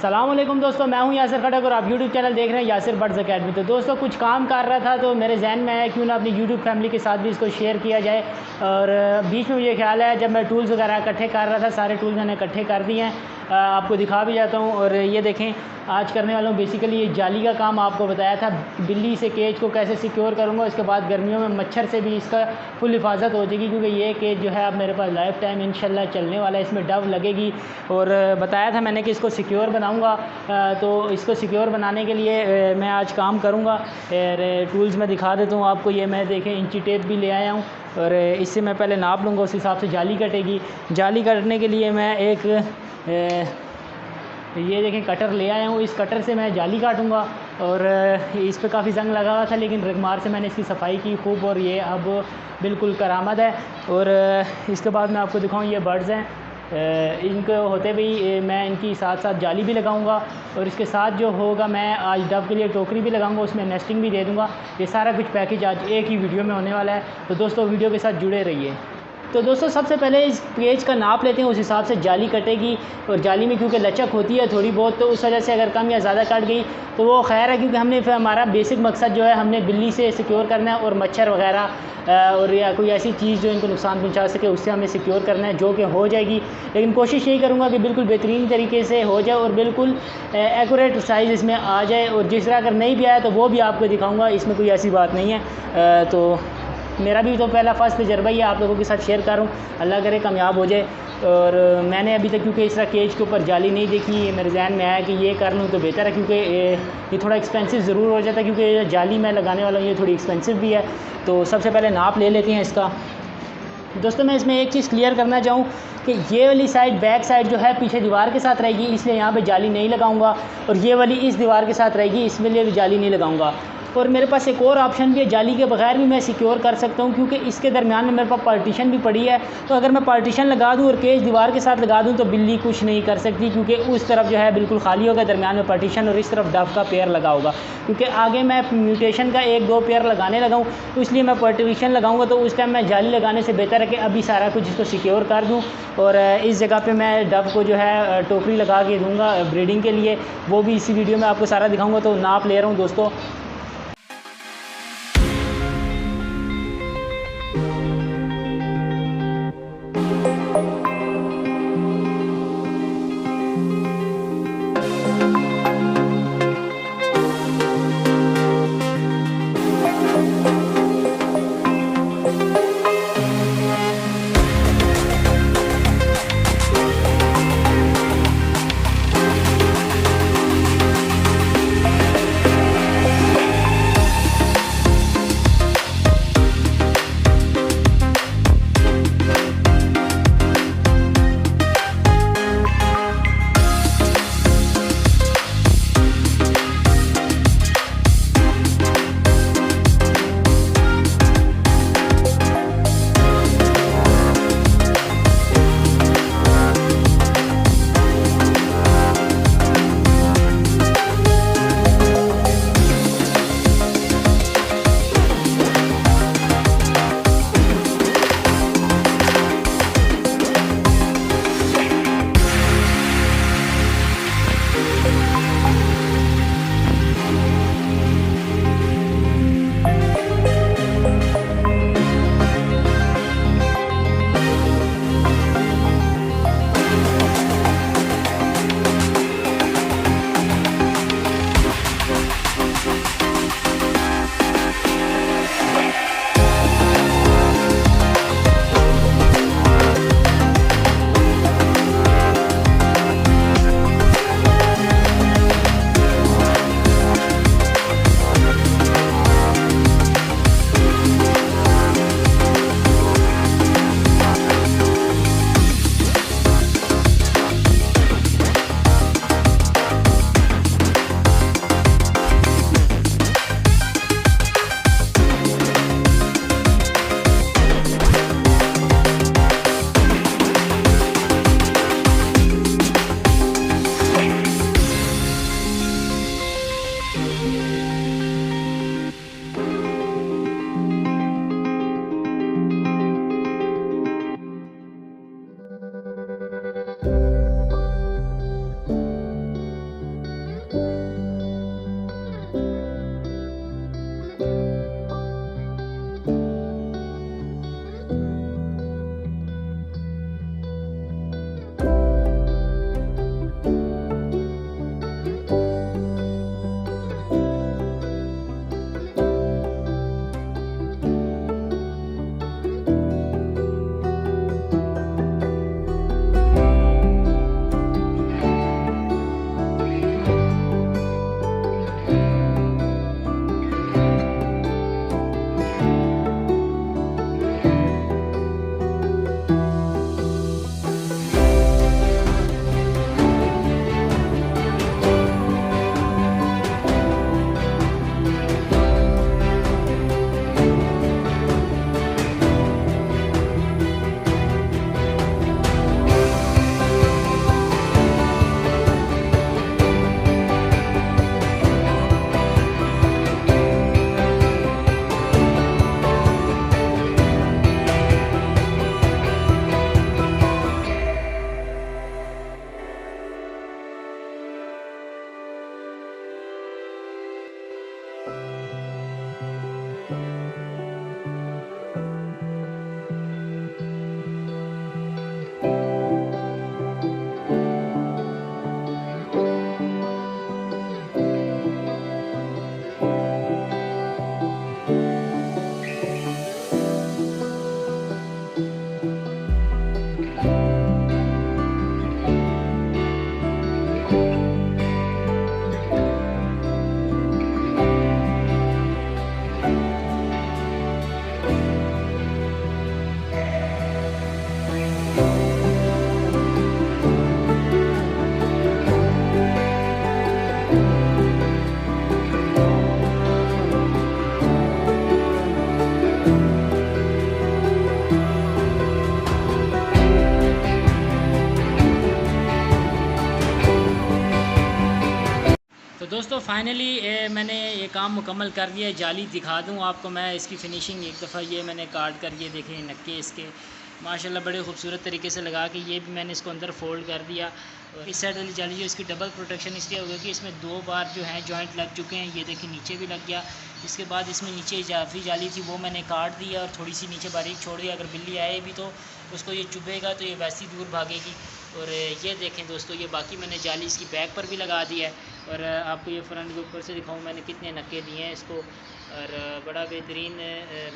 अस्सलामुअलैकुम दोस्तों, मैं हूं यासिर खटक और आप YouTube चैनल देख रहे हैं यासिर बर्ड्स अकेडमी। तो दोस्तों कुछ काम कर रहा था तो मेरे जहन में आया क्यों ना अपनी YouTube फैमिली के साथ भी इसको शेयर किया जाए। और बीच में मुझे ख्याल है जब मैं टूल्स वगैरह इकट्ठे कर रहा था, सारे टूल्स मैंने इकट्ठे कर दिए हैं, आपको दिखा भी जाता हूँ। और ये देखें, आज करने वाला हूँ बेसिकली ये जाली का काम। आपको बताया था बिल्ली से केज को कैसे सिक्योर करूँगा। इसके बाद गर्मियों में मच्छर से भी इसका फुल हिफाजत हो जाएगी, क्योंकि ये केज जो है अब मेरे पास लाइफ टाइम इंशाल्लाह चलने वाला है। इसमें डव लगेगी और बताया था मैंने कि इसको सिक्योर बनाऊँगा। तो इसको सिक्योर बनाने के लिए मैं आज काम करूँगा। और टूल्स मैं दिखा देता हूँ आपको। ये मैं देखें इंची टेप भी ले आया हूँ और इससे मैं पहले नाप लूँगा, उस हिसाब से जाली कटेगी। जाली काटने के लिए मैं एक ये देखें कटर ले आया हूँ। इस कटर से मैं जाली काटूँगा। और इस पे काफ़ी जंग लगा हुआ था, लेकिन रगमार से मैंने इसकी सफाई की खूब और ये अब बिल्कुल करामद है। और इसके बाद मैं आपको दिखाऊँ, ये बर्ड्स हैं, इनको होते भी मैं इनकी साथ साथ जाली भी लगाऊंगा। और इसके साथ जो होगा मैं आज डव के लिए टोकरी भी लगाऊंगा, उसमें नेस्टिंग भी दे दूंगा। ये सारा कुछ पैकेज आज एक ही वीडियो में होने वाला है। तो दोस्तों वीडियो के साथ जुड़े रहिए। तो दोस्तों सबसे पहले इस पेज का नाप लेते हैं, उस हिसाब से जाली कटेगी। और जाली में क्योंकि लचक होती है थोड़ी बहुत, तो उस वजह से अगर कम या ज़्यादा कट गई तो वो खैर है, क्योंकि हमने फिर हमारा बेसिक मकसद जो है हमने बिल्ली से सिक्योर करना है और मच्छर वगैरह और या कोई ऐसी चीज़ जो इनको नुकसान पहुंचा सके उससे हमें सिक्योर करना है, जो कि हो जाएगी। लेकिन कोशिश यही करूँगा कि बिल्कुल बेहतरीन तरीके से हो जाए और बिल्कुल एक्यूरेट साइज़ इसमें आ जाए। और जिस तरह अगर नहीं भी आया तो वो भी आपको दिखाऊँगा, इसमें कोई ऐसी बात नहीं है। तो मेरा भी तो पहला फ़र्स्ट तजर्बा ही आप लोगों के साथ शेयर करूँ, अल्लाह करे कामयाब हो जाए। और मैंने अभी तक क्योंकि इस तरह केज के ऊपर जाली नहीं देखी, मेरे जहन में आया कि ये कर लूँ तो बेहतर है, क्योंकि ये थोड़ा एक्सपेंसिव ज़रूर हो जाता है, क्योंकि जाली मैं लगाने वाला हूँ ये थोड़ी एक्सपेंसिव भी है। तो सबसे पहले नाप ले लेते हैं इसका। दोस्तों मैं इसमें एक चीज़ क्लियर करना चाहूँ कि ये वाली साइड बैक साइड जो है पीछे दीवार के साथ रहेगी, इसलिए यहाँ पे जाली नहीं लगाऊंगा। और ये वाली इस दीवार के साथ रहेगी, इसमें लिए भी जाली नहीं लगाऊंगा। और मेरे पास एक और ऑप्शन भी है, जाली के बगैर भी मैं सिक्योर कर सकता हूँ, क्योंकि इसके दरमियान में मेरे पास पार्टीशन भी पड़ी है। तो अगर मैं पार्टीशन लगा दूँ और केज दीवार के साथ लगा दूँ तो बिल्ली कुछ नहीं कर सकती, क्योंकि उस तरफ जो है बिल्कुल खाली होगा, दरमियान में पार्टीशन, और इस तरफ डव का पेयर लगा होगा। क्योंकि आगे मैं म्यूटेशन का 1-2 पेयर लगाने लगाऊँ, तो इसलिए मैं पार्टीशन लगाऊँगा। तो उस टाइम मैं जाली लगाने से बेहतर है कि अभी सारा कुछ इसको सिक्योर कर दूँ। और इस जगह पर मैं डव को जो है टोकरी लगा के दूँगा ब्रीडिंग के लिए, वो भी इसी वीडियो में आपको सारा दिखाऊँगा। तो नाप ले रहा हूँ दोस्तों। तो दोस्तों फाइनली मैंने ये काम मुकम्मल कर दिया है। जाली दिखा दूँ आपको मैं इसकी फ़िनिशिंग। एक दफ़ा ये मैंने काट कर ये देखें नक्के इसके माशाल्लाह बड़े खूबसूरत तरीके से लगा के ये भी मैंने इसको अंदर फ़ोल्ड कर दिया। और इस साइड वाली जाली जो इसकी डबल प्रोटेक्शन इसलिए हो गई कि इसमें 2 बार जो है जॉइंट लग चुके हैं। ये देखिए नीचे भी लग गया। इसके बाद इसमें नीचे इजाफी जाली थी वो मैंने काट दिया और थोड़ी सी नीचे बारीक छोड़ दिया। अगर बिल्ली आए भी तो उसको ये चुभेगा तो ये वैसी दूर भागेगी। और ये देखें दोस्तों ये बाकी मैंने जाली इसकी बैक पर भी लगा दी है। और आपको ये फ्रंट के ऊपर से दिखाऊं मैंने कितने नक्के दिए हैं इसको। और बड़ा बेहतरीन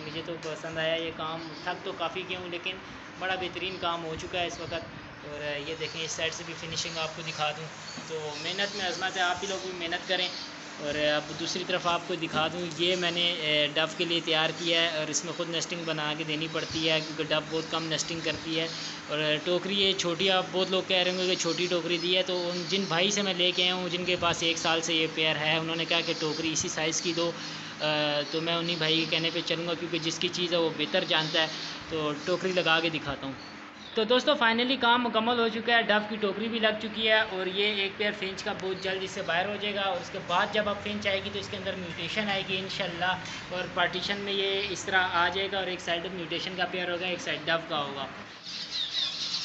मुझे तो पसंद आया ये काम। थक तो काफ़ी गया हूँ लेकिन बड़ा बेहतरीन काम हो चुका है इस वक्त। और ये देखें इस साइड से भी फिनिशिंग आपको दिखा दूँ। तो मेहनत में अज़मत है, आप भी लोग भी मेहनत करें। और अब दूसरी तरफ आपको दिखा दूँ ये मैंने डव के लिए तैयार किया है। और इसमें ख़ुद नेस्टिंग बना के देनी पड़ती है क्योंकि डव बहुत कम नेस्टिंग करती है। और टोकरी ये छोटी, आप बहुत लोग कह रहे होंगे कि छोटी टोकरी दी है, तो उन जिन भाई से मैं लेके आया हूँ जिनके पास 1 साल से ये पेयर है उन्होंने कहा कि टोकरी इसी साइज़ की दो। तो मैं उन्हीं भाई के कहने पे चलूँगा क्योंकि जिसकी चीज़ है वो बेहतर जानता है। तो टोकरी लगा के दिखाता हूँ। तो दोस्तों फाइनली काम मुकम्मल हो चुका है। डव की टोकरी भी लग चुकी है और ये एक पेयर फिंच का बहुत जल्द इससे बाहर हो जाएगा। और उसके बाद जब अब फिंच आएगी तो इसके अंदर म्यूटेशन आएगी इंशाल्लाह। और पार्टीशन में ये इस तरह आ जाएगा और एक साइड म्यूटेशन का पेयर होगा, एक साइड डव का होगा।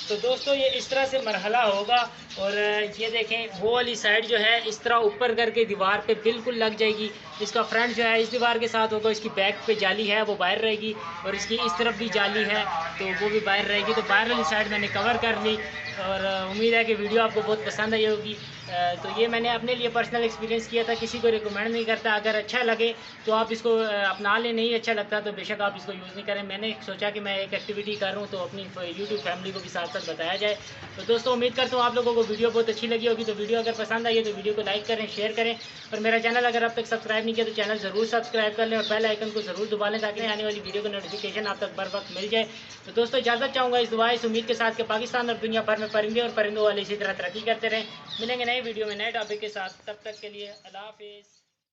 तो दोस्तों ये इस तरह से मरहला होगा। और ये देखें वो वाली साइड जो है इस तरह ऊपर करके दीवार पे बिल्कुल लग जाएगी। इसका फ्रंट जो है इस दीवार के साथ होगा, इसकी बैक पे जाली है वो बाहर रहेगी। और इसकी इस तरफ भी जाली है तो वो भी बाहर रहेगी। तो बाहर वाली साइड मैंने कवर कर ली। और उम्मीद है कि वीडियो आपको बहुत पसंद आई होगी। तो ये मैंने अपने लिए पर्सनल एक्सपीरियंस किया था, किसी को रिकमेंड नहीं करता। अगर अच्छा लगे तो आप इसको अपना लें, नहीं अच्छा लगता तो बेशक आप इसको यूज़ नहीं करें। मैंने सोचा कि मैं एक एक्टिविटी कर रहा हूँ तो अपनी यूट्यूब फैमिली को भी साथ साथ बताया जाए। तो दोस्तों उम्मीद करता हूँ आप लोगों को वीडियो बहुत अच्छी लगी होगी। तो वीडियो अगर पसंद आई है तो वीडियो को लाइक करें, शेयर करें। और मेरा चैनल अगर अब तक सब्सक्राइब नहीं किया तो चैनल ज़रूर सब्सक्राइब कर लें और बेल आइकन को ज़रूर दबा लें ताकि आने वाली वीडियो का नोटिफिकेशन आप तक बर वक्त मिल जाए। तो दोस्तों इजाज़त चाहूँगा इस दुआ इस उम्मीद के साथ कि पाकिस्तान और दुनिया भर में परिंदे और परिंदों वाले इसी तरह तरक्की करते रहें। मिलेंगे नए वीडियो में नए टॉपिक के साथ, तब तक के लिए अल्लाह हाफिज़।